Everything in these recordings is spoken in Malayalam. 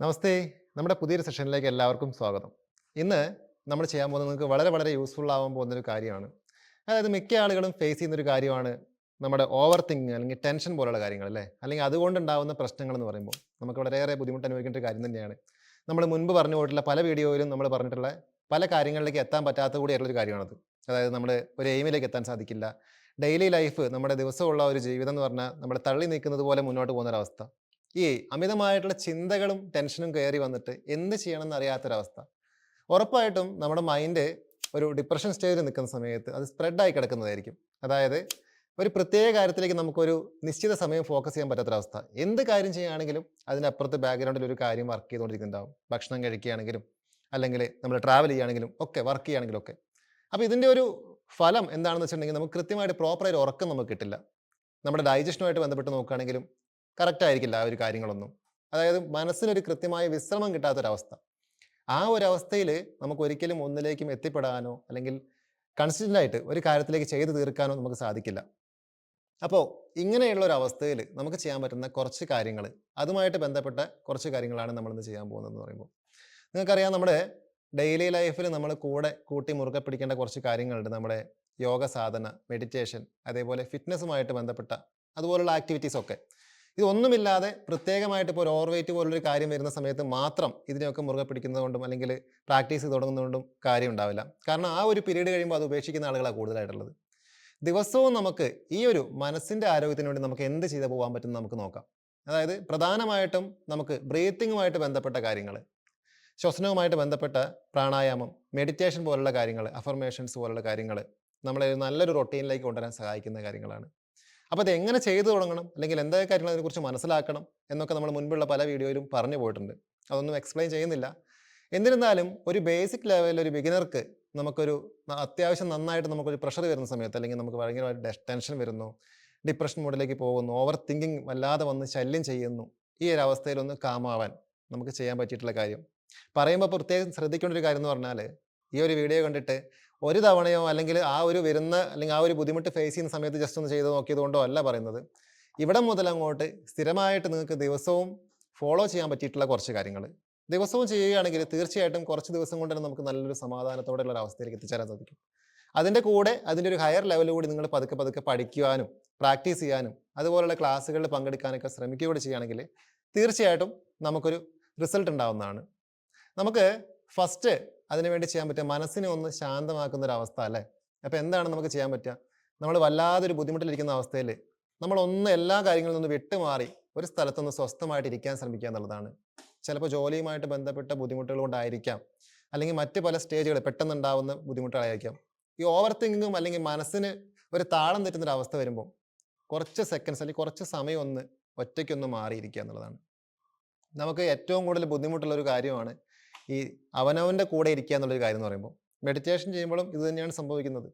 നമസ്തേ. നമ്മുടെ പുതിയൊരു സെഷനിലേക്ക് എല്ലാവർക്കും സ്വാഗതം. ഇന്ന് നമ്മൾ ചെയ്യാൻ പോകുന്നത് നിങ്ങൾക്ക് വളരെ വളരെ യൂസ്ഫുൾ ആവാൻ പോകുന്നൊരു കാര്യമാണ്. അതായത് മിക്ക ആളുകളും ഫേസ് ചെയ്യുന്നൊരു കാര്യമാണ് നമ്മുടെ ഓവർ തിങ്കിങ് അല്ലെങ്കിൽ ടെൻഷൻ പോലുള്ള കാര്യങ്ങൾ അല്ലേ? അല്ലെങ്കിൽ അതുകൊണ്ടുണ്ടാവുന്ന പ്രശ്നങ്ങളെന്ന് പറയുമ്പോൾ നമുക്ക് വളരെയേറെ ബുദ്ധിമുട്ട് അനുഭവിക്കേണ്ട ഒരു കാര്യം തന്നെയാണ്. നമ്മൾ മുൻപ് പറഞ്ഞു പോയിട്ടുള്ള പല വീഡിയോയിലും നമ്മൾ പറഞ്ഞിട്ടുള്ള പല കാര്യങ്ങളിലേക്ക് എത്താൻ പറ്റാത്ത കൂടിയായിട്ടുള്ളൊരു കാര്യമാണത്. അതായത് നമ്മുടെ ഒരു എയിമിലേക്ക് എത്താൻ സാധിക്കില്ല. ഡെയിലി ലൈഫ് നമ്മുടെ ദിവസമുള്ള ഒരു ജീവിതം എന്ന് പറഞ്ഞാൽ നമ്മളെ തള്ളി നീക്കുന്നത് പോലെ മുന്നോട്ട് പോകുന്നൊരവസ്ഥ. ഈ അമിതമായിട്ടുള്ള ചിന്തകളും ടെൻഷനും കയറി വന്നിട്ട് എന്ത് ചെയ്യണമെന്ന് അറിയാത്തൊരവസ്ഥ. ഉറപ്പായിട്ടും നമ്മുടെ മൈൻഡ് ഒരു ഡിപ്രഷൻ സ്റ്റേജിൽ നിൽക്കുന്ന സമയത്ത് അത് സ്പ്രെഡായി കിടക്കുന്നതായിരിക്കും. അതായത് ഒരു പ്രത്യേക കാര്യത്തിലേക്ക് നമുക്കൊരു നിശ്ചിത സമയം ഫോക്കസ് ചെയ്യാൻ പറ്റാത്തൊരവസ്ഥ. എന്ത് കാര്യം ചെയ്യുകയാണെങ്കിലും അതിനപ്പുറത്ത് ബാക്ക്ഗ്രൗണ്ടിൽ ഒരു കാര്യം വർക്ക് ചെയ്തുകൊണ്ടിരിക്കുന്നുണ്ടാവും. ഭക്ഷണം കഴിക്കുകയാണെങ്കിലും അല്ലെങ്കിൽ നമ്മൾ ട്രാവൽ ചെയ്യുകയാണെങ്കിലും ഒക്കെ വർക്ക് ചെയ്യുകയാണെങ്കിലും ഒക്കെ. അപ്പോൾ ഇതിൻ്റെ ഒരു ഫലം എന്താണെന്ന് വെച്ചിട്ടുണ്ടെങ്കിൽ നമുക്ക് കൃത്യമായിട്ട് പ്രോപ്പറായിട്ട് ഉറക്കം നമുക്ക് കിട്ടില്ല. നമ്മുടെ ഡൈജഷനുമായിട്ട് ബന്ധപ്പെട്ട് നോക്കുകയാണെങ്കിലും കറക്റ്റ് ആയിരിക്കില്ല ആ ഒരു കാര്യങ്ങളൊന്നും. അതായത് മനസ്സിനൊരു കൃത്യമായ വിശ്രമം കിട്ടാത്തൊരവസ്ഥ. ആ ഒരു അവസ്ഥയിൽ നമുക്ക് ഒരിക്കലും ഒന്നിലേക്കും എത്തിപ്പെടാനോ അല്ലെങ്കിൽ കൺസിസ്റ്റൻ്റ് ആയിട്ട് ഒരു കാര്യത്തിലേക്ക് ചെയ്തു തീർക്കാനോ നമുക്ക് സാധിക്കില്ല. അപ്പോൾ ഇങ്ങനെയുള്ള ഒരു അവസ്ഥയിൽ നമുക്ക് ചെയ്യാൻ പറ്റുന്ന കുറച്ച് കാര്യങ്ങൾ, അതുമായിട്ട് ബന്ധപ്പെട്ട കുറച്ച് കാര്യങ്ങളാണ് നമ്മളിന്ന് ചെയ്യാൻ പോകുന്നതെന്ന് പറയുമ്പോൾ. നിങ്ങൾക്കറിയാം നമ്മുടെ ഡെയിലി ലൈഫിൽ നമ്മൾ കൂടെ കൂട്ടി മുറുകെ പിടിക്കേണ്ട കുറച്ച് കാര്യങ്ങളുണ്ട്. നമ്മുടെ യോഗ സാധന, മെഡിറ്റേഷൻ, അതേപോലെ ഫിറ്റ്നസ്സുമായിട്ട് ബന്ധപ്പെട്ട അതുപോലുള്ള ആക്ടിവിറ്റീസൊക്കെ. ഇതൊന്നുമില്ലാതെ പ്രത്യേകമായിട്ട് ഇപ്പോൾ ഒരു ഓവർ വെയിറ്റ് പോലുള്ളൊരു കാര്യം വരുന്ന സമയത്ത് മാത്രം ഇതിനെയൊക്കെ മുറുകെ പിടിക്കുന്നത് കൊണ്ടും അല്ലെങ്കിൽ പ്രാക്ടീസ് ചെയ്ത് തുടങ്ങുന്നതുകൊണ്ടും കാര്യം ഉണ്ടാവില്ല. കാരണം ആ ഒരു പീരീഡ് കഴിയുമ്പോൾ അത് ഉപേക്ഷിക്കുന്ന ആളുകളാണ് കൂടുതലായിട്ടുള്ളത്. ദിവസവും നമുക്ക് ഈ ഒരു മനസ്സിൻ്റെ ആരോഗ്യത്തിന് വേണ്ടി നമുക്ക് എന്ത് ചെയ്ത് പോകാൻ പറ്റുമെന്ന് നമുക്ക് നോക്കാം. അതായത് പ്രധാനമായിട്ടും നമുക്ക് ബ്രീത്തിങ്ങുമായിട്ട് ബന്ധപ്പെട്ട കാര്യങ്ങൾ, ശ്വസനവുമായിട്ട് ബന്ധപ്പെട്ട പ്രാണായാമം, മെഡിറ്റേഷൻ പോലുള്ള കാര്യങ്ങൾ, അഫർമേഷൻസ് പോലുള്ള കാര്യങ്ങൾ നമ്മളെ നല്ലൊരു റൊട്ടീനിലേക്ക് കൊണ്ടുവരാൻ സഹായിക്കുന്ന കാര്യങ്ങളാണ്. അപ്പോൾ അതെങ്ങനെ ചെയ്തു തുടങ്ങണം അല്ലെങ്കിൽ എന്തൊക്കെ കാര്യങ്ങൾ അതിനെക്കുറിച്ച് മനസ്സിലാക്കണം എന്നൊക്കെ നമ്മൾ മുൻപുള്ള പല വീഡിയോയിലും പറഞ്ഞു പോയിട്ടുണ്ട്. അതൊന്നും എക്സ്പ്ലെയിൻ ചെയ്യുന്നില്ല. എന്നിരുന്നാലും ഒരു ബേസിക് ലെവലിൽ ഒരു ബിഗിനർക്ക് നമുക്കൊരു അത്യാവശ്യം നന്നായിട്ട് നമുക്കൊരു പ്രഷർ വരുന്ന സമയത്ത് അല്ലെങ്കിൽ നമുക്ക് ഭയങ്കരമായിട്ട് ടെൻഷൻ വരുന്നു, ഡിപ്രഷൻ മോഡിലേക്ക് പോകുന്നു, ഓവർ തിങ്കിങ് വല്ലാതെ വന്ന് ശല്യം ചെയ്യുന്നു, ഈ ഒരു അവസ്ഥയിലൊന്ന് കാമാവാൻ നമുക്ക് ചെയ്യാൻ പറ്റിയിട്ടുള്ള കാര്യം പറയുമ്പോൾ പ്രത്യേകം ശ്രദ്ധിക്കേണ്ട ഒരു കാര്യം എന്ന് പറഞ്ഞാൽ, ഈ ഒരു വീഡിയോ കണ്ടിട്ട് ഒരു തവണയോ അല്ലെങ്കിൽ ആ ഒരു വരുന്ന അല്ലെങ്കിൽ ആ ഒരു ബുദ്ധിമുട്ട് ഫേസ് ചെയ്യുന്ന സമയത്ത് ജസ്റ്റ് ഒന്ന് ചെയ്ത് നോക്കിയത് കൊണ്ടോ അല്ല പറയുന്നത്. ഇവിടെ മുതൽ അങ്ങോട്ട് സ്ഥിരമായിട്ട് നിങ്ങൾക്ക് ദിവസവും ഫോളോ ചെയ്യാൻ പറ്റിയിട്ടുള്ള കുറച്ച് കാര്യങ്ങൾ ദിവസവും ചെയ്യുകയാണെങ്കിൽ തീർച്ചയായിട്ടും കുറച്ച് ദിവസം കൊണ്ട് തന്നെ നമുക്ക് നല്ലൊരു സമാധാനത്തോടെയുള്ള ഒരു അവസ്ഥയിലേക്ക് എത്തിച്ചേരാൻ സാധിക്കും. അതിൻ്റെ കൂടെ അതിൻ്റെ ഒരു ഹയർ ലെവൽ കൂടി നിങ്ങൾ പതുക്കെ പതുക്കെ പഠിക്കുവാനും പ്രാക്ടീസ് ചെയ്യാനും അതുപോലുള്ള ക്ലാസ്സുകളിൽ പങ്കെടുക്കാനൊക്കെ ശ്രമിക്കുകയൂടെ ചെയ്യുകയാണെങ്കിൽ തീർച്ചയായിട്ടും നമുക്കൊരു റിസൾട്ട് ഉണ്ടാവുന്നതാണ്. നമുക്ക് ഫസ്റ്റ് അതിനുവേണ്ടി ചെയ്യാൻ പറ്റുക മനസ്സിനെ ഒന്ന് ശാന്തമാക്കുന്ന ഒരു അവസ്ഥ അല്ലേ? അപ്പോൾ എന്താണ് നമുക്ക് ചെയ്യാൻ പറ്റുക? നമ്മൾ വല്ലാതൊരു ബുദ്ധിമുട്ടിലിരിക്കുന്ന അവസ്ഥയിൽ നമ്മളൊന്ന് എല്ലാ കാര്യങ്ങളിൽ നിന്ന് വിട്ടുമാറി ഒരു സ്ഥലത്തൊന്ന് സ്വസ്ഥമായിട്ട് ഇരിക്കാൻ ശ്രമിക്കുക എന്നുള്ളതാണ്. ചിലപ്പോൾ ജോലിയുമായിട്ട് ബന്ധപ്പെട്ട ബുദ്ധിമുട്ടുകൾ കൊണ്ടായിരിക്കാം, അല്ലെങ്കിൽ മറ്റ് പല സ്റ്റേജുകൾ പെട്ടെന്നുണ്ടാവുന്ന ബുദ്ധിമുട്ടുകളായിരിക്കാം. ഈ ഓവർ തിങ്കിങ്ങും അല്ലെങ്കിൽ മനസ്സിന് ഒരു താളം തെറ്റുന്നൊരു അവസ്ഥ വരുമ്പോൾ കുറച്ച് സെക്കൻഡ്സ് അല്ലെങ്കിൽ കുറച്ച് സമയം ഒന്ന് ഒറ്റയ്ക്കൊന്ന് മാറിയിരിക്കുക എന്നുള്ളതാണ്. നമുക്ക് ഏറ്റവും കൂടുതൽ ബുദ്ധിമുട്ടുള്ള ഒരു കാര്യമാണ് ഈ അവനവൻ്റെ കൂടെ ഇരിക്കുക എന്നുള്ളൊരു കാര്യം എന്ന് പറയുമ്പോൾ. മെഡിറ്റേഷൻ ചെയ്യുമ്പോഴും ഇത് തന്നെയാണ് സംഭവിക്കുന്നത്.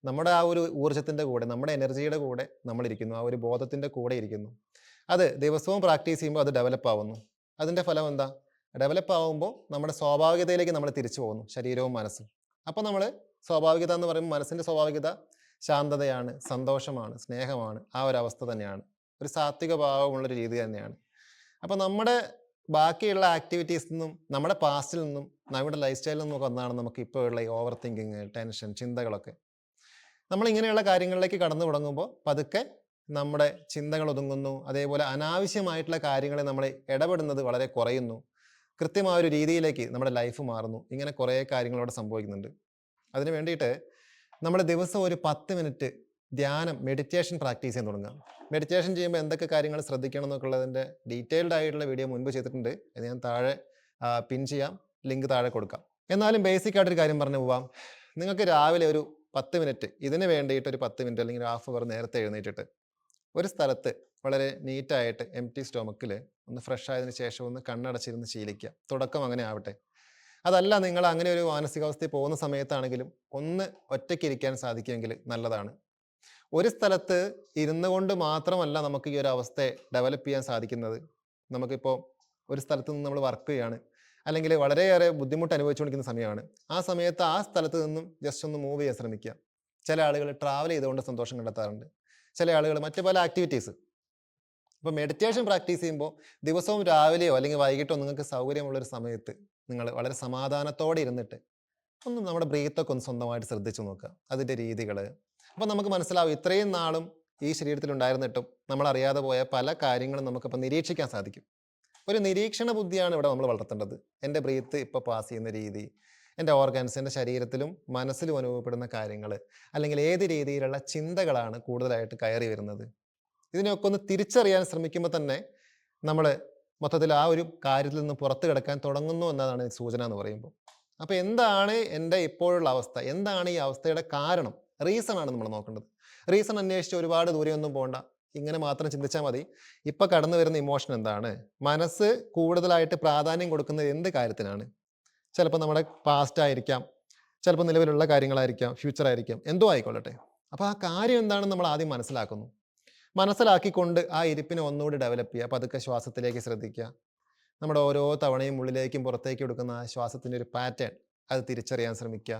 നമ്മുടെ ആ ഒരു ഊർജ്ജത്തിൻ്റെ കൂടെ, നമ്മുടെ എനർജിയുടെ കൂടെ നമ്മളിരിക്കുന്നു, ആ ഒരു ബോധത്തിൻ്റെ കൂടെ ഇരിക്കുന്നു. അത് ദിവസവും പ്രാക്ടീസ് ചെയ്യുമ്പോൾ അത് ഡെവലപ്പ് ആവുന്നു. അതിൻ്റെ ഫലം എന്താ? ഡെവലപ്പ് ആവുമ്പോൾ നമ്മുടെ സ്വാഭാവികതയിലേക്ക് നമ്മൾ തിരിച്ചു പോകുന്നു, ശരീരവും മനസ്സും. അപ്പോൾ നമ്മൾ സ്വാഭാവികത എന്ന് പറയുമ്പോൾ മനസ്സിൻ്റെ സ്വാഭാവികത ശാന്തതയാണ്, സന്തോഷമാണ്, സ്നേഹമാണ്, ആ ഒരു അവസ്ഥ തന്നെയാണ്. ഒരു സാത്വിക ഭാവമുള്ളൊരു രീതി തന്നെയാണ്. അപ്പോൾ നമ്മുടെ ബാക്കിയുള്ള ആക്ടിവിറ്റീസിൽ നിന്നും നമ്മുടെ പാസ്റ്റിൽ നിന്നും നമ്മുടെ ലൈഫ് സ്റ്റൈലിൽ നിന്നും ഒന്നാണ് നമുക്ക് ഇപ്പോൾ ഉള്ള ഈ ഓവർ തിങ്കിങ്, ടെൻഷൻ, ചിന്തകളൊക്കെ. നമ്മൾ ഇങ്ങനെയുള്ള കാര്യങ്ങളിലേക്ക് കടന്നു തുടങ്ങുമ്പോൾ പതുക്കെ നമ്മുടെ ചിന്തകൾ ഒതുങ്ങുന്നു. അതേപോലെ അനാവശ്യമായിട്ടുള്ള കാര്യങ്ങളിൽ നമ്മൾ ഇടപെടുന്നത് വളരെ കുറയുന്നു. കൃത്യമായ ഒരു രീതിയിലേക്ക് നമ്മുടെ ലൈഫ് മാറുന്നു. ഇങ്ങനെ കുറേ കാര്യങ്ങളോട് സംഭവിക്കുന്നുണ്ട്. അതിന് വേണ്ടിയിട്ട് നമ്മൾ ദിവസം ഒരു 10 മിനിറ്റ് ധ്യാനം, മെഡിറ്റേഷൻ പ്രാക്ടീസ് ചെയ്യാൻ തുടങ്ങുക. മെഡിറ്റേഷൻ ചെയ്യുമ്പോൾ എന്തൊക്കെ കാര്യങ്ങൾ ശ്രദ്ധിക്കണം എന്നൊക്കെ ഉള്ളതിൻ്റെ ഡീറ്റെയിൽഡ് ആയിട്ടുള്ള വീഡിയോ മുൻപ് ചെയ്തിട്ടുണ്ട്. അത് ഞാൻ താഴെ പിൻ ചെയ്യാം, ലിങ്ക് താഴെ കൊടുക്കാം. എന്നാലും ബേസിക് ആയിട്ടൊരു കാര്യം പറഞ്ഞു പോവാം. നിങ്ങൾക്ക് രാവിലെ ഒരു 10 മിനിറ്റ് ഇതിന് വേണ്ടിയിട്ട് ഒരു 10 മിനിറ്റ് അല്ലെങ്കിൽ ഒരു ഹാഫ് അവർ നേരത്തെ എഴുന്നേറ്റിട്ട് ഒരു സ്ഥലത്ത് വളരെ നീറ്റായിട്ട് എംപ്റ്റി സ്റ്റൊമക്കിൽ ഒന്ന് ഫ്രഷ് ആയതിനു ശേഷം ഒന്ന് കണ്ണടച്ചിരുന്ന് ശീലിക്കുക. തുടക്കം അങ്ങനെ ആവട്ടെ. അതല്ല നിങ്ങൾ അങ്ങനെ ഒരു മാനസികാവസ്ഥയിൽ പോകുന്ന സമയത്താണെങ്കിലും ഒന്ന് ഒറ്റയ്ക്ക് ഇരിക്കാൻ സാധിക്കുമെങ്കിൽ നല്ലതാണ്. ഒരു സ്ഥലത്ത് ഇരുന്നു കൊണ്ട് മാത്രമല്ല നമുക്ക് ഈ ഒരു അവസ്ഥയെ ഡെവലപ്പ് ചെയ്യാൻ സാധിക്കുന്നത്. നമുക്കിപ്പോൾ ഒരു സ്ഥലത്ത് നിന്ന് നമ്മൾ വർക്ക് ചെയ്യുകയാണ്, അല്ലെങ്കിൽ വളരെയേറെ ബുദ്ധിമുട്ട് അനുഭവിച്ചുകൊണ്ടിരിക്കുന്ന സമയമാണ്. ആ സമയത്ത് ആ സ്ഥലത്ത് നിന്നും ജസ്റ്റ് ഒന്ന് മൂവ് ചെയ്യാൻ ശ്രമിക്കുക. ചില ആളുകൾ ട്രാവൽ ചെയ്തുകൊണ്ട് സന്തോഷം കണ്ടെത്താറുണ്ട്. ചില ആളുകൾ മറ്റു പല ആക്ടിവിറ്റീസ് അപ്പോൾ മെഡിറ്റേഷൻ പ്രാക്ടീസ് ചെയ്യുമ്പോൾ ദിവസവും രാവിലെയോ അല്ലെങ്കിൽ വൈകിട്ടോ നിങ്ങൾക്ക് സൗകര്യമുള്ളൊരു സമയത്ത് നിങ്ങൾ വളരെ സമാധാനത്തോടെ ഇരുന്നിട്ട് ഒന്ന് നമ്മുടെ ബ്രീത്തൊക്കെ ഒന്ന് സ്വന്തമായിട്ട് ശ്രദ്ധിച്ചു നോക്കുക, അതിൻ്റെ രീതികൾ. അപ്പോൾ നമുക്ക് മനസ്സിലാവും ഇത്രയും നാളും ഈ ശരീരത്തിൽ ഉണ്ടായിരുന്നിട്ടും നമ്മൾ അറിയാതെ പോയ പല കാര്യങ്ങളും നമുക്കിപ്പോൾ നിരീക്ഷിക്കാൻ സാധിക്കും. ഒരു നിരീക്ഷണ ബുദ്ധിയാണ് ഇവിടെ നമ്മൾ വളർത്തേണ്ടത്. എൻ്റെ ബ്രീത്ത് ഇപ്പോൾ പാസ് ചെയ്യുന്ന രീതി, എൻ്റെ ഓർഗൻസ്, എൻ്റെ ശരീരത്തിലും മനസ്സിലും അനുഭവപ്പെടുന്ന കാര്യങ്ങൾ, അല്ലെങ്കിൽ ഏത് രീതിയിലുള്ള ചിന്തകളാണ് കൂടുതലായിട്ട് കയറി വരുന്നത്, ഇതിനെയൊക്കെ ഒന്ന് തിരിച്ചറിയാൻ ശ്രമിക്കുമ്പോൾ തന്നെ നമ്മൾ മൊത്തത്തിൽ ആ ഒരു കാര്യത്തിൽ നിന്ന് പുറത്ത് കിടക്കാൻ തുടങ്ങുന്നു എന്നതാണ് സൂചന എന്ന് പറയുമ്പോൾ. അപ്പോൾ എന്താണ് എൻ്റെ ഇപ്പോഴുള്ള അവസ്ഥ, എന്താണ് ഈ അവസ്ഥയുടെ കാരണം, റീസൺ ആണ് നമ്മൾ നോക്കേണ്ടത്. റീസൺ അന്വേഷിച്ച് ഒരുപാട് ദൂരെയൊന്നും പോകണ്ട, ഇങ്ങനെ മാത്രം ചിന്തിച്ചാൽ മതി. ഇപ്പം കടന്നു വരുന്ന ഇമോഷൻ എന്താണ്, മനസ്സ് കൂടുതലായിട്ട് പ്രാധാന്യം കൊടുക്കുന്നത് എന്ത് കാര്യത്തിനാണ്. ചിലപ്പോൾ നമ്മുടെ പാസ്റ്റ് ആയിരിക്കാം, ചിലപ്പോൾ നിലവിലുള്ള കാര്യങ്ങളായിരിക്കാം, ഫ്യൂച്ചർ ആയിരിക്കാം, എന്തോ ആയിക്കൊള്ളട്ടെ. അപ്പോൾ ആ കാര്യം എന്താണെന്ന് നമ്മൾ ആദ്യം മനസ്സിലാക്കുന്നു. മനസ്സിലാക്കിക്കൊണ്ട് ആ ഇരിപ്പിനെ ഒന്നുകൂടി ഡെവലപ്പ് ചെയ്യുക. പതുക്കെ ശ്വാസത്തിലേക്ക് ശ്രദ്ധിക്കുക. നമ്മുടെ ഓരോ തവണയും ഉള്ളിലേക്കും പുറത്തേക്കും എടുക്കുന്ന ആ ശ്വാസത്തിൻ്റെ ഒരു പാറ്റേൺ അത് തിരിച്ചറിയാൻ ശ്രമിക്കുക.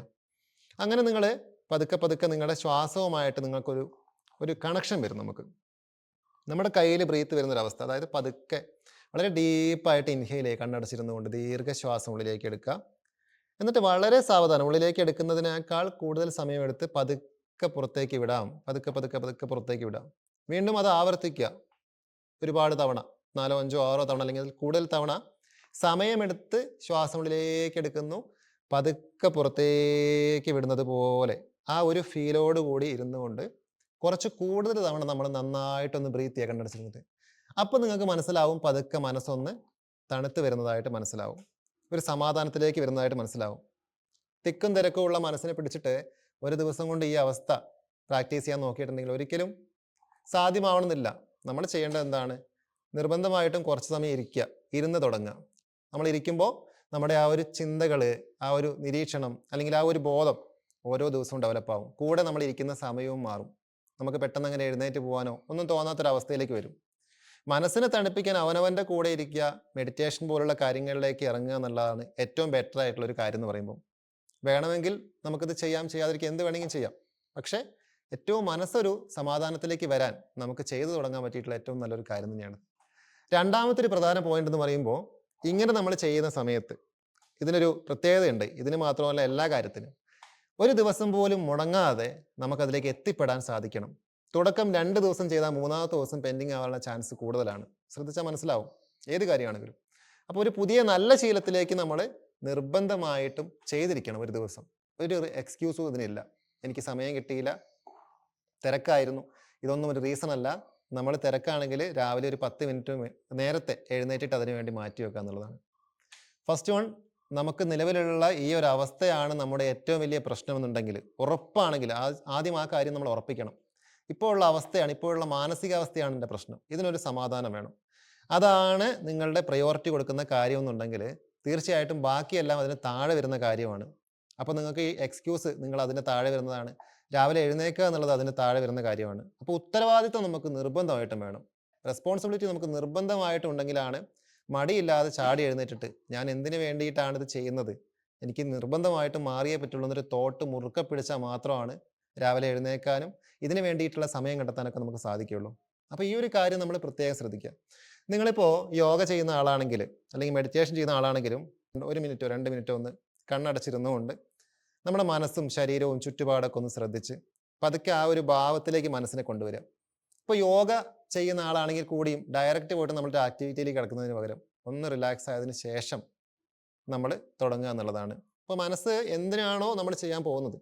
അങ്ങനെ നിങ്ങൾ പതുക്കെ പതുക്കെ നിങ്ങളുടെ ശ്വാസവുമായിട്ട് നിങ്ങൾക്കൊരു ഒരു കണക്ഷൻ വരും. നമ്മുടെ കയ്യിൽ ബ്രീത്ത് വരുന്നൊരവസ്ഥ, അതായത് പതുക്കെ വളരെ ഡീപ്പായിട്ട് ഇൻഹെയിൽ ചെയ്യുക, കണ്ണടച്ചിരുന്നുകൊണ്ട് ദീർഘശ്വാസം ഉള്ളിലേക്ക് എടുക്കുക. എന്നിട്ട് വളരെ സാവധാനം, ഉള്ളിലേക്ക് എടുക്കുന്നതിനേക്കാൾ കൂടുതൽ സമയമെടുത്ത് പതുക്കെ പുറത്തേക്ക് വിടാം. പതുക്കെ പതുക്കെ പതുക്കെ പുറത്തേക്ക് വിടാം. വീണ്ടും അത് ആവർത്തിക്കുക ഒരുപാട് തവണ, 4, 5, 6 തവണ അല്ലെങ്കിൽ അതിൽ കൂടുതൽ തവണ സമയമെടുത്ത് ശ്വാസം ഉള്ളിലേക്ക് എടുക്കുന്നു, പതുക്കെ പുറത്തേക്ക് വിടുന്നത് പോലെ ആ ഒരു ഫീലോട് കൂടി ഇരുന്നുകൊണ്ട് കുറച്ച് കൂടുതൽ തവണ നമ്മൾ നന്നായിട്ടൊന്ന് ബ്രീത്ത് ചെയ്യുക കണ്ണടച്ചിരുന്നിട്ട്. അപ്പോൾ നിങ്ങൾക്ക് മനസ്സിലാവും പതുക്കെ മനസ്സൊന്ന് തണുത്ത് വരുന്നതായിട്ട് മനസ്സിലാവും, ഒരു സമാധാനത്തിലേക്ക് വരുന്നതായിട്ട് മനസ്സിലാവും. തിക്കും തിരക്കും ഉള്ള മനസ്സിനെ പിടിച്ചിട്ട് ഒരു ദിവസം കൊണ്ട് ഈ അവസ്ഥ പ്രാക്ടീസ് ചെയ്യാൻ നോക്കിയിട്ടുണ്ടെങ്കിൽ ഒരിക്കലും സാധ്യമാവണമെന്നില്ല. നമ്മൾ ചെയ്യേണ്ടത് എന്താണ്, നിർബന്ധമായിട്ടും കുറച്ച് സമയം ഇരിക്കുക, ഇരുന്ന് തുടങ്ങുക. നമ്മൾ ഇരിക്കുമ്പോൾ നമ്മുടെ ആ ഒരു ചിന്തകൾ, ആ ഒരു നിരീക്ഷണം അല്ലെങ്കിൽ ആ ഒരു ബോധം ഓരോ ദിവസവും ഡെവലപ്പ് ആവും. കൂടെ നമ്മൾ ഇരിക്കുന്ന സമയവും മാറും. നമുക്ക് പെട്ടെന്ന് അങ്ങനെ എഴുന്നേറ്റ് പോകാനോ ഒന്നും തോന്നാത്തൊരവസ്ഥയിലേക്ക് വരും. മനസ്സിനെ തണുപ്പിക്കാൻ അവനവൻ്റെ കൂടെ ഇരിക്കുക, മെഡിറ്റേഷൻ പോലുള്ള കാര്യങ്ങളിലേക്ക് ഇറങ്ങുക എന്നുള്ളതാണ് ഏറ്റവും ബെറ്റർ ആയിട്ടുള്ളൊരു കാര്യം എന്ന് പറയുമ്പോൾ. വേണമെങ്കിൽ നമുക്കിത് ചെയ്യാതിരിക്കുക, എന്ത് വേണമെങ്കിലും ചെയ്യാം. പക്ഷേ ഏറ്റവും മനസ്സൊരു സമാധാനത്തിലേക്ക് വരാൻ നമുക്ക് ചെയ്തു തുടങ്ങാൻ പറ്റിയിട്ടുള്ള ഏറ്റവും നല്ലൊരു കാര്യം തന്നെയാണ്. രണ്ടാമത്തെ ഒരു പ്രധാന പോയിന്റ് എന്ന് പറയുമ്പോൾ, ഇങ്ങനെ നമ്മൾ ചെയ്യുന്ന സമയത്ത് ഇതിനൊരു പ്രത്യേകതയുണ്ട്. ഇതിന് മാത്രമല്ല, എല്ലാ കാര്യത്തിനും ഒരു ദിവസം പോലും മുടങ്ങാതെ നമുക്കതിലേക്ക് എത്തിപ്പെടാൻ സാധിക്കണം. തുടക്കം 2 ദിവസം ചെയ്താൽ 3ാമത്തെ ദിവസം പെൻഡിങ് ആവാനുള്ള ചാൻസ് കൂടുതലാണ്. ശ്രദ്ധിച്ചാൽ മനസ്സിലാവും, ഏത് കാര്യമാണെങ്കിലും. അപ്പോൾ ഒരു പുതിയ നല്ല ശീലത്തിലേക്ക് നമ്മൾ നിർബന്ധമായിട്ടും ചെയ്തിരിക്കണം ഒരു ദിവസം. ഒരു എക്സ്ക്യൂസും ഇതിനില്ല. എനിക്ക് സമയം കിട്ടിയില്ല, തിരക്കായിരുന്നു, ഇതൊന്നും ഒരു റീസൺ അല്ല. നമ്മൾ തിരക്കാണെങ്കിൽ രാവിലെ ഒരു 10 മിനിറ്റ് നേരത്തെ എഴുന്നേറ്റിട്ട് അതിനു വേണ്ടി മാറ്റി വെക്കുക എന്നുള്ളതാണ്. ഫസ്റ്റ് വൺ, നമുക്ക് നിലവിലുള്ള ഈ ഒരു അവസ്ഥയാണ് നമ്മുടെ ഏറ്റവും വലിയ പ്രശ്നമെന്നുണ്ടെങ്കിൽ, ഉറപ്പാണെങ്കിൽ ആദ്യം ആ കാര്യം നമ്മൾ ഉറപ്പിക്കണം. ഇപ്പോഴുള്ള അവസ്ഥയാണ്, ഇപ്പോഴുള്ള മാനസികാവസ്ഥയാണ് എൻ്റെ പ്രശ്നം, ഇതിനൊരു സമാധാനം വേണം. അതാണ് നിങ്ങളുടെ പ്രയോറിറ്റി കൊടുക്കുന്ന കാര്യം എന്നുണ്ടെങ്കിൽ തീർച്ചയായിട്ടും ബാക്കിയെല്ലാം അതിന് താഴെ വരുന്ന കാര്യമാണ്. അപ്പോൾ നിങ്ങൾക്ക് ഈ എക്സ്ക്യൂസ് നിങ്ങൾ അതിന് താഴെ വരുന്നതാണ്, രാവിലെ എഴുന്നേൽക്കുക എന്നുള്ളത് അതിന് താഴെ വരുന്ന കാര്യമാണ്. അപ്പോൾ ഉത്തരവാദിത്വം നമുക്ക് നിർബന്ധമായിട്ടും വേണം. റെസ്പോൺസിബിലിറ്റി നമുക്ക് നിർബന്ധമായിട്ടും ഉണ്ടെങ്കിലാണ് മടിയില്ലാതെ ചാടി എഴുന്നേറ്റിട്ട് ഞാൻ എന്തിനു വേണ്ടിയിട്ടാണ് ഇത് ചെയ്യുന്നത്, എനിക്ക് നിർബന്ധമായിട്ടും മാറിയേ പറ്റുള്ളൂ എന്നൊരു തോട്ട് മുറുക്കെ പിടിച്ചാൽ മാത്രമാണ് രാവിലെ എഴുന്നേൽക്കാനും ഇതിന് വേണ്ടിയിട്ടുള്ള സമയം കണ്ടെത്താനൊക്കെ നമുക്ക് സാധിക്കുകയുള്ളൂ. അപ്പോൾ ഈ ഒരു കാര്യം നമ്മൾ പ്രത്യേകം ശ്രദ്ധിക്കുക. നിങ്ങളിപ്പോൾ യോഗ ചെയ്യുന്ന ആളാണെങ്കിൽ അല്ലെങ്കിൽ മെഡിറ്റേഷൻ ചെയ്യുന്ന ആളാണെങ്കിലും 1 മിനിറ്റോ 2 മിനിറ്റോ ഒന്ന് കണ്ണടച്ചിരുന്നുകൊണ്ട് നമ്മുടെ മനസ്സും ശരീരവും ചുറ്റുപാടൊക്കെ ഒന്ന് ശ്രദ്ധിച്ച് പതുക്കെ ആ ഒരു ഭാവത്തിലേക്ക് മനസ്സിനെ കൊണ്ടുവരിക. ഇപ്പോൾ യോഗ ചെയ്യുന്ന ആളാണെങ്കിൽ കൂടിയും ഡയറക്റ്റ് പോയിട്ട് നമ്മളുടെ ആക്ടിവിറ്റിയിലേക്ക് കിടക്കുന്നതിന് പകരം ഒന്ന് റിലാക്സ് ആയതിനു ശേഷം നമ്മൾ തുടങ്ങുക എന്നുള്ളതാണ്. അപ്പോൾ മനസ്സ് എന്തിനാണോ നമ്മൾ ചെയ്യാൻ പോകുന്നത്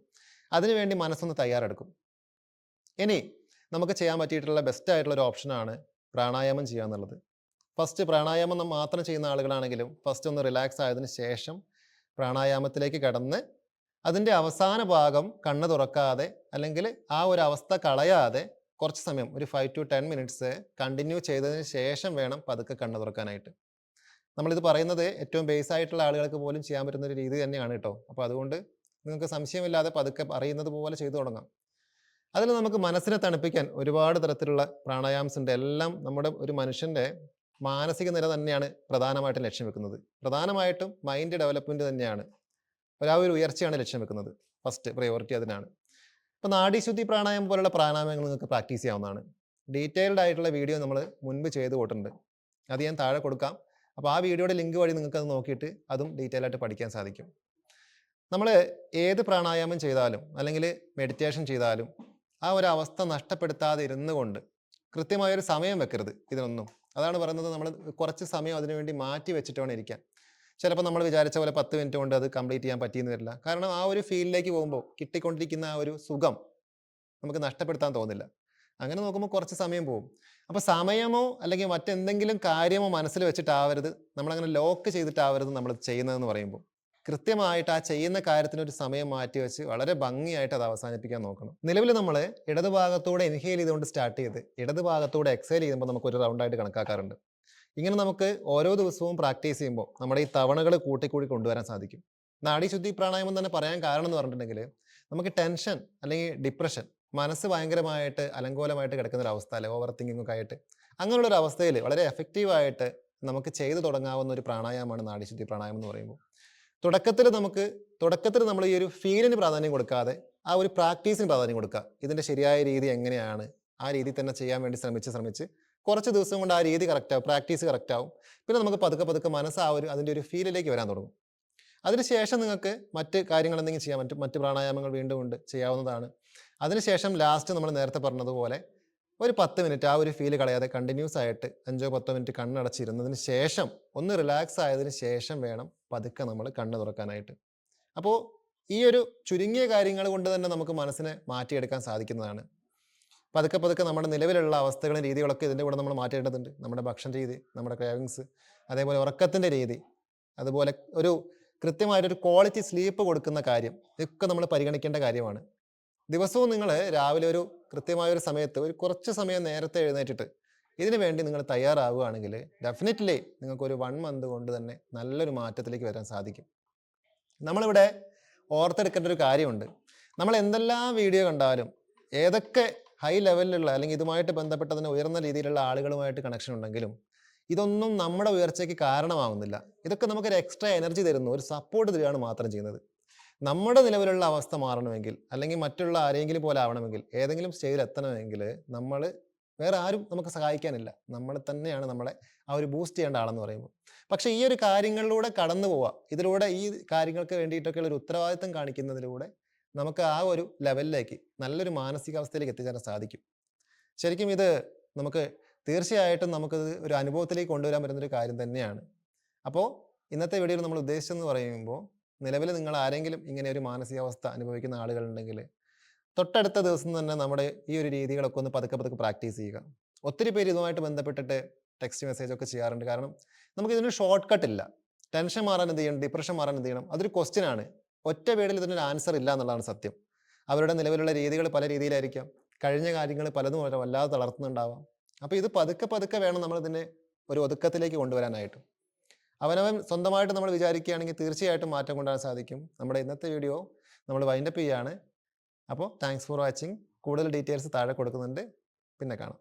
അതിനുവേണ്ടി മനസ്സൊന്ന് തയ്യാറെടുക്കും. ഇനി നമുക്ക് ചെയ്യാൻ പറ്റിയിട്ടുള്ള ബെസ്റ്റ് ആയിട്ടുള്ള ഒരു ഓപ്ഷനാണ് പ്രാണായാമം ചെയ്യുക എന്നുള്ളത്. ഫസ്റ്റ് പ്രാണായാമം മാത്രം ചെയ്യുന്ന ആളുകളാണെങ്കിലും ഫസ്റ്റ് ഒന്ന് റിലാക്സ് ആയതിനു ശേഷം പ്രാണായാമത്തിലേക്ക് കടന്ന് അതിൻ്റെ അവസാന ഭാഗം കണ്ണ് തുറക്കാതെ അല്ലെങ്കിൽ ആ ഒരു അവസ്ഥ കളയാതെ കുറച്ച് സമയം, ഒരു 5 to 10 മിനിറ്റ്സ് കണ്ടിന്യൂ ചെയ്തതിന് ശേഷം വേണം പതുക്കെ കണ്ണ് തുറക്കാനായിട്ട്. നമ്മളിത് പറയുന്നത് ഏറ്റവും ബേസ് ആയിട്ടുള്ള ആളുകൾക്ക് പോലും ചെയ്യാൻ പറ്റുന്ന ഒരു രീതി തന്നെയാണ് കേട്ടോ. അപ്പോൾ അതുകൊണ്ട് നിങ്ങൾക്ക് സംശയമില്ലാതെ പതുക്കെ അറിയുന്നത് പോലെ ചെയ്തു തുടങ്ങാം. അതിൽ നമുക്ക് മനസ്സിനെ തണുപ്പിക്കാൻ ഒരുപാട് തരത്തിലുള്ള പ്രാണായാംസ് ഉണ്ട്. എല്ലാം നമ്മുടെ ഒരു മനുഷ്യൻ്റെ മാനസിക നില തന്നെയാണ് പ്രധാനമായിട്ടും ലക്ഷ്യം വെക്കുന്നത്. പ്രധാനമായിട്ടും മൈൻഡ് ഡെവലപ്മെൻറ്റ് തന്നെയാണ്, ആ ഒരു ഉയർച്ചയാണ് ലക്ഷ്യം വെക്കുന്നത്. ഫസ്റ്റ് പ്രയോറിറ്റി അതിനാണ്. ഇപ്പോൾ നാഡീശുദ്ധി പ്രാണായാമം പോലുള്ള പ്രാണായാമങ്ങൾ നിങ്ങൾക്ക് പ്രാക്ടീസ് ചെയ്യാവുന്നതാണ്. ഡീറ്റെയിൽഡ് ആയിട്ടുള്ള വീഡിയോ നമ്മൾ മുൻപ് ചെയ്ത് പോയിട്ടുണ്ട്. അത് ഞാൻ താഴെ കൊടുക്കാം. അപ്പോൾ ആ വീഡിയോയുടെ ലിങ്ക് വഴി നിങ്ങൾക്കത് നോക്കിയിട്ട് അതും ഡീറ്റെയിൽ ആയിട്ട് പഠിക്കാൻ സാധിക്കും. നമ്മൾ ഏത് പ്രാണായാമം ചെയ്താലും അല്ലെങ്കിൽ മെഡിറ്റേഷൻ ചെയ്താലും ആ ഒരു അവസ്ഥ നഷ്ടപ്പെടുത്താതെ ഇരുന്നു കൊണ്ട് കൃത്യമായൊരു സമയം വെക്കരുത് ഇതിനൊന്നും. അതാണ് പറയുന്നത്, നമ്മൾ കുറച്ച് സമയം അതിനു വേണ്ടി മാറ്റി വെച്ചിട്ട് വേണം ഇരിക്കാൻ. ചിലപ്പോൾ നമ്മൾ വിചാരിച്ച പോലെ 10 മിനിറ്റ് കൊണ്ട് അത് കംപ്ലീറ്റ് ചെയ്യാൻ പറ്റിയെന്ന് വരില്ല. കാരണം ആ ഒരു ഫീൽഡിലേക്ക് പോകുമ്പോൾ കിട്ടിക്കൊണ്ടിരിക്കുന്ന ആ ഒരു സുഖം നമുക്ക് നഷ്ടപ്പെടുത്താൻ തോന്നില്ല. അങ്ങനെ നോക്കുമ്പോൾ കുറച്ച് സമയം പോകും. അപ്പോൾ സമയമോ അല്ലെങ്കിൽ മറ്റെന്തെങ്കിലും കാര്യമോ മനസ്സിൽ വെച്ചിട്ടാവരുത്, നമ്മളങ്ങനെ ലോക്ക് ചെയ്തിട്ടാവരുത് നമ്മൾ ചെയ്യുന്നതെന്ന് പറയുമ്പോൾ. കൃത്യമായിട്ട് ആ ചെയ്യുന്ന കാര്യത്തിന് ഒരു സമയം മാറ്റി വെച്ച് വളരെ ഭംഗിയായിട്ട് അത് അവസാനിപ്പിക്കാൻ നോക്കണം. നിലവിൽ നമ്മൾ ഇടതുഭാഗത്തൂടെ ഇൻഹെയിൽ ചെയ്തുകൊണ്ട് സ്റ്റാർട്ട് ചെയ്ത് ഇടതുഭാഗത്തൂടെ എക്സൈൽ ചെയ്യുമ്പോൾ നമുക്ക് ഒരു റൗണ്ടായിട്ട് കണക്കാക്കാറുണ്ട്. ഇങ്ങനെ നമുക്ക് ഓരോ ദിവസവും പ്രാക്ടീസ് ചെയ്യുമ്പോൾ നമ്മുടെ ഈ തവണകൾ കൂട്ടിക്കൂടി കൊണ്ടുവരാൻ സാധിക്കും. നാഡീശുദ്ധി പ്രാണായാമം തന്നെ പറയാൻ കാരണം എന്ന് പറഞ്ഞിട്ടുണ്ടെങ്കിൽ, നമുക്ക് ടെൻഷൻ അല്ലെങ്കിൽ ഡിപ്രഷൻ, മനസ്സ് ഭയങ്കരമായിട്ട് അലങ്കോലമായിട്ട് കിടക്കുന്ന ഒരു അവസ്ഥ, അല്ലെ ഓവർ തിങ്കിങ് ഒക്കെ ആയിട്ട്, അങ്ങനെയുള്ള ഒരു അവസ്ഥയിൽ വളരെ എഫക്റ്റീവായിട്ട് നമുക്ക് ചെയ്തു തുടങ്ങാവുന്ന ഒരു പ്രാണായാമമാണ് നാഡീശുദ്ധി പ്രാണായാമം എന്ന് പറയുമ്പോൾ. തുടക്കത്തിൽ നമ്മൾ ഈ ഒരു ഫീലിന് പ്രാധാന്യം കൊടുക്കാതെ ആ ഒരു പ്രാക്ടീസിന് പ്രാധാന്യം കൊടുക്കുക. ഇതിൻ്റെ ശരിയായ രീതി എങ്ങനെയാണ്, ആ രീതി തന്നെ ചെയ്യാൻ വേണ്ടി ശ്രമിച്ച് കുറച്ച് ദിവസം കൊണ്ട് ആ രീതി കറക്റ്റാവും, പ്രാക്ടീസ് കറക്റ്റാവും. പിന്നെ നമുക്ക് പതുക്കെ മനസ്സ് അതിൻ്റെ ഒരു ഫീലിലേക്ക് വരാൻ തുടങ്ങും. അതിനുശേഷം നിങ്ങൾക്ക് മറ്റ് കാര്യങ്ങൾ എന്തെങ്കിലും ചെയ്യാം, മറ്റ് പ്രാണായാമങ്ങൾ വീണ്ടും ഉണ്ട് ചെയ്യാവുന്നതാണ്. അതിനുശേഷം ലാസ്റ്റ് നമ്മൾ നേരത്തെ പറഞ്ഞതുപോലെ ഒരു 10 മിനിറ്റ് ആ ഒരു ഫീല് കളയാതെ കണ്ടിന്യൂസ് ആയിട്ട് 5-10 മിനിറ്റ് കണ്ണടച്ചിരുന്നതിന് ശേഷം ഒന്ന് റിലാക്സ് ആയതിനു ശേഷം വേണം പതുക്കെ നമ്മൾ കണ്ണ് തുറക്കാനായിട്ട്. അപ്പോൾ ഈ ഒരു ചുരുങ്ങിയ കാര്യങ്ങൾ കൊണ്ട് തന്നെ നമുക്ക് മനസ്സിനെ മാറ്റിയെടുക്കാൻ സാധിക്കുന്നതാണ്. പതുക്കെ നമ്മുടെ നിലവിലുള്ള അവസ്ഥകളും രീതികളൊക്കെ ഇതിൻ്റെ കൂടെ നമ്മൾ മാറ്റേണ്ടതുണ്ട്. നമ്മുടെ ഭക്ഷണ രീതി, നമ്മുടെ ക്രേവിങ്സ്, അതേപോലെ ഉറക്കത്തിൻ്റെ രീതി, അതുപോലെ ഒരു കൃത്യമായിട്ടൊരു ക്വാളിറ്റി സ്ലീപ്പ് കൊടുക്കുന്ന കാര്യം, ഇതൊക്കെ നമ്മൾ പരിഗണിക്കേണ്ട കാര്യമാണ്. ദിവസവും നിങ്ങൾ രാവിലെ ഒരു കൃത്യമായൊരു സമയത്ത് ഒരു കുറച്ച് സമയം നേരത്തെ എഴുന്നേറ്റിട്ട് ഇതിനു വേണ്ടി നിങ്ങൾ തയ്യാറാവുകയാണെങ്കിൽ ഡെഫിനറ്റ്ലി നിങ്ങൾക്കൊരു 1 മന്ത് കൊണ്ട് തന്നെ നല്ലൊരു മാറ്റത്തിലേക്ക് വരാൻ സാധിക്കും. നമ്മളിവിടെ ഓർത്തെടുക്കേണ്ട ഒരു കാര്യമുണ്ട്. നമ്മൾ എന്തെല്ലാം വീഡിയോ കണ്ടാലും ഏതൊക്കെ ഹൈ ലെവലിലുള്ള അല്ലെങ്കിൽ ഇതുമായിട്ട് ബന്ധപ്പെട്ടതിന് ഉയർന്ന രീതിയിലുള്ള ആളുകളുമായിട്ട് കണക്ഷൻ ഉണ്ടെങ്കിലും ഇതൊന്നും നമ്മുടെ ഉയർച്ചയ്ക്ക് കാരണമാവുന്നില്ല. ഇതൊക്കെ നമുക്കൊരു എക്സ്ട്രാ എനർജി തരുന്നു, ഒരു സപ്പോർട്ട് തരികയാണ് മാത്രം ചെയ്യുന്നത്. നമ്മുടെ നിലവിലുള്ള അവസ്ഥ മാറണമെങ്കിൽ അല്ലെങ്കിൽ മറ്റുള്ള ആരെങ്കിലും പോലെ ആവണമെങ്കിൽ, ഏതെങ്കിലും സ്റ്റേജിൽ എത്തണമെങ്കിൽ നമ്മൾ വേറെ ആരും നമുക്ക് സഹായിക്കാനില്ല. നമ്മൾ തന്നെയാണ് നമ്മളെ ആ ഒരു ബൂസ്റ്റ് ചെയ്യേണ്ട ആളെന്ന് പറയുമ്പോൾ. പക്ഷേ ഈ ഒരു കാര്യങ്ങളിലൂടെ കടന്നു പോവുക, ഇതിലൂടെ ഈ കാര്യങ്ങൾക്ക് വേണ്ടിയിട്ടൊക്കെയുള്ള ഒരു ഉത്തരവാദിത്തം കാണിക്കുന്നതിലൂടെ നമുക്ക് ആ ഒരു ലെവലിലേക്ക് നല്ലൊരു മാനസികാവസ്ഥയിലേക്ക് എത്തിച്ചേരാൻ സാധിക്കും. ശരിക്കും ഇത് നമുക്ക് തീർച്ചയായിട്ടും നമുക്കത് ഒരു അനുഭവത്തിലേക്ക് കൊണ്ടുവരാൻ പറ്റുന്നൊരു കാര്യം തന്നെയാണ്. അപ്പോൾ ഇന്നത്തെ വീഡിയോയിൽ നമ്മൾ ഉദ്ദേശിച്ചെന്ന് പറയുമ്പോൾ, നിലവിൽ നിങ്ങൾ ആരെങ്കിലും ഇങ്ങനെ ഒരു മാനസികാവസ്ഥ അനുഭവിക്കുന്ന ആളുകളുണ്ടെങ്കിൽ തൊട്ടടുത്ത ദിവസം തന്നെ നമ്മുടെ ഈ ഒരു രീതികളൊക്കെ ഒന്ന് പതുക്കെ പ്രാക്ടീസ് ചെയ്യുക. ഒത്തിരി പേര് ഇതുമായിട്ട് ബന്ധപ്പെട്ടിട്ട് ടെക്സ്റ്റ് മെസ്സേജ് ഒക്കെ ചെയ്യാറുണ്ട്. കാരണം നമുക്കിതിനൊരു ഷോർട്ട് കട്ട് ഇല്ല. ടെൻഷൻ മാറാൻ എന്ത് ചെയ്യണം, ഡിപ്രഷൻ മാറാൻ എന്ത് ചെയ്യണം, അതൊരു ക്വസ്റ്റ്യൻ ആണ്. ഒറ്റ വേർഡിൽ ഇതിനൊരു ആൻസർ ഇല്ല എന്നുള്ളതാണ് സത്യം. അവരുടെ നിലവിലുള്ള രീതികൾ പല രീതിയിലായിരിക്കാം, കഴിഞ്ഞ കാര്യങ്ങൾ പലതും വല്ലാതെ തളർത്തുന്നുണ്ടാവാം. അപ്പോൾ ഇത് പതുക്കെ വേണം നമ്മളിതിനെ ഒരു ഒതുക്കത്തിലേക്ക് കൊണ്ടുവരാനായിട്ട്. അവനവൻ സ്വന്തമായിട്ട് നമ്മൾ വിചാരിക്കുകയാണെങ്കിൽ തീർച്ചയായിട്ടും മാറ്റം കൊണ്ടുവരാൻ സാധിക്കും. നമ്മുടെ ഇന്നത്തെ വീഡിയോ നമ്മൾ വൈൻഡപ്പ് ചെയ്യുകയാണ്. അപ്പോൾ താങ്ക്സ് ഫോർ വാച്ചിങ്. കൂടുതൽ ഡീറ്റെയിൽസ് താഴെ കൊടുക്കുന്നുണ്ട്. പിന്നെ കാണാം.